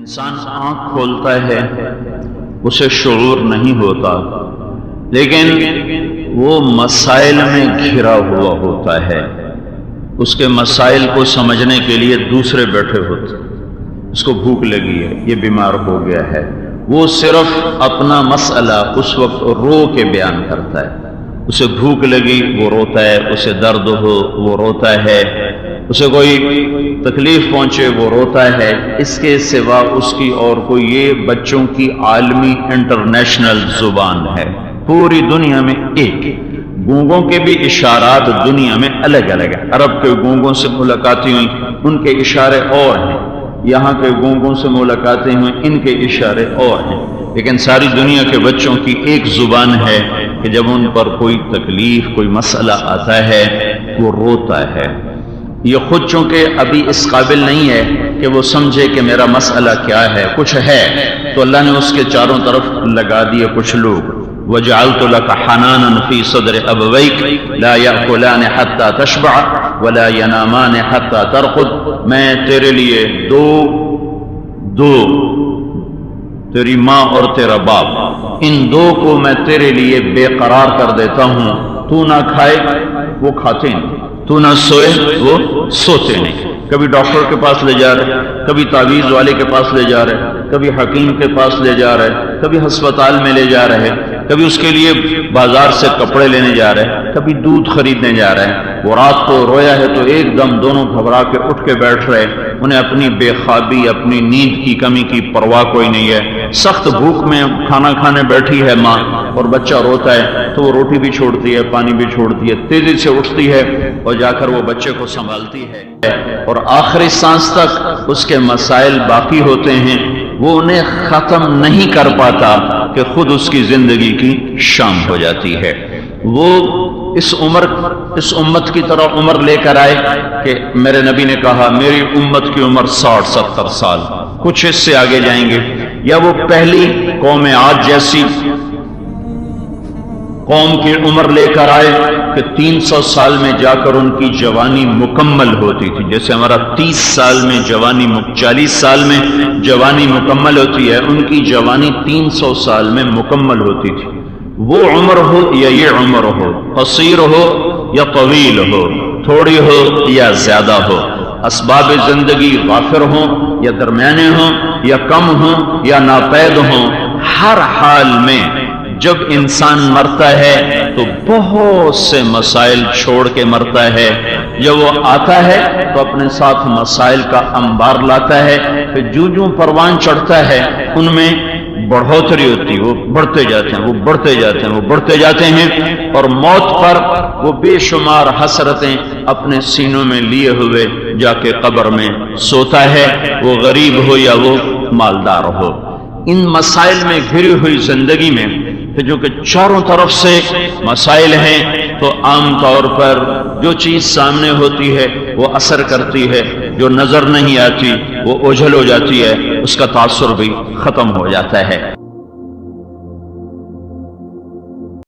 انسان آنکھ کھولتا ہے اسے شعور نہیں ہوتا، لیکن وہ مسائل میں گھرا ہوا ہوتا ہے۔ اس کے مسائل کو سمجھنے کے لیے دوسرے بیٹھے ہوتے، اس کو بھوک لگی ہے، یہ بیمار ہو گیا ہے، وہ صرف اپنا مسئلہ اس وقت رو کے بیان کرتا ہے۔ اسے بھوک لگی وہ روتا ہے، اسے درد ہو وہ روتا ہے، اسے کوئی تکلیف پہنچے وہ روتا ہے۔ اس کے سوا اس کی اور کوئی یہ بچوں کی عالمی انٹرنیشنل زبان ہے، پوری دنیا میں ایک۔ گونگوں کے بھی اشارات دنیا میں الگ الگ ہیں۔ عرب کے گونگوں سے ملاقاتیں ہوئیں، ان کے اشارے اور ہیں، یہاں کے گونگوں سے ملاقاتیں ہوئیں، ان کے اشارے اور ہیں، لیکن ساری دنیا کے بچوں کی ایک زبان ہے کہ جب ان پر کوئی تکلیف کوئی مسئلہ آتا ہے وہ روتا ہے۔ یہ خود چونکہ ابھی اس قابل نہیں ہے کہ وہ سمجھے کہ میرا مسئلہ کیا ہے، کچھ ہے تو اللہ نے اس کے چاروں طرف لگا دیے کچھ لوگ۔ وَجَعَلْتُ لَكَ حَنَانًا فِي صَدْرِ أَبَوَيْكَ لَا يَأْكُلَانِ حَتَّى تَشْبَعَ وَلَا يَنَامَانِ حَتَّى تَرْقُدَ۔ میں تیرے لیے دو تیری ماں اور تیرا باپ، ان دو کو میں تیرے لیے بے قرار کر دیتا ہوں۔ تو نہ کھائے وہ کھاتے نہیں، تو نہ سوئے وہ سوتے نہیں۔ کبھی ڈاکٹر کے پاس لے جا رہے، کبھی تعویذ والے کے پاس لے جا رہے، کبھی حکیم کے پاس لے جا رہے، کبھی ہسپتال میں لے جا رہے، کبھی اس کے لیے بازار سے کپڑے لینے جا رہے، کبھی دودھ خریدنے جا رہے ہیں۔ وہ رات کو رویا ہے تو ایک دم دونوں گھبرا کے اٹھ کے بیٹھ رہے، انہیں اپنی بے خوابی اپنی نیند کی کمی کی پرواہ کوئی نہیں ہے۔ سخت بھوک میں کھانا کھانے بیٹھی ہے ماں اور بچہ روتا ہے تو وہ روٹی بھی چھوڑتی ہے، پانی بھی چھوڑتی ہے، تیزی سے اٹھتی ہے اور جا کر وہ بچے کو سنبھالتی ہے، اور آخری سانس تک اس کے مسائل باقی ہوتے ہیں، وہ انہیں ختم نہیں کر پاتا کہ خود اس کی زندگی کی شام ہو جاتی ہے۔ وہ اس امت کی طرح عمر لے کر آئے کہ میرے نبی نے کہا میری امت کی عمر 60-70 سال، کچھ اس سے آگے جائیں گے، یا وہ پہلی قوم عاد جیسی قوم کی عمر لے کر آئے کہ 300 سال میں جا کر ان کی جوانی مکمل ہوتی تھی، جیسے ہمارا 30 سال میں جوانی 40 سال میں جوانی مکمل ہوتی ہے، ان کی جوانی 300 سال میں مکمل ہوتی تھی۔ وہ عمر ہو یا یہ عمر ہو، قصیر ہو یا طویل ہو، تھوڑی ہو یا زیادہ ہو، اسباب زندگی غافر ہوں یا درمیانے ہوں یا کم ہوں یا ناپید ہوں، ہر حال میں جب انسان مرتا ہے تو بہت سے مسائل چھوڑ کے مرتا ہے۔ جب وہ آتا ہے تو اپنے ساتھ مسائل کا انبار لاتا ہے، پھر جو پروان چڑھتا ہے ان میں بڑھوتری ہوتی، وہ بڑھتے جاتے ہیں، وہ بڑھتے جاتے ہیں، وہ بڑھتے جاتے ہیں، اور موت پر وہ بے شمار حسرتیں اپنے سینوں میں لیے ہوئے جا کے قبر میں سوتا ہے، وہ غریب ہو یا وہ مالدار ہو۔ ان مسائل میں گھری ہوئی زندگی میں کہ جو کہ چاروں طرف سے مسائل ہیں، تو عام طور پر جو چیز سامنے ہوتی ہے وہ اثر کرتی ہے، جو نظر نہیں آتی وہ اوجھل ہو جاتی ہے، اس کا تاثر بھی ختم ہو جاتا ہے۔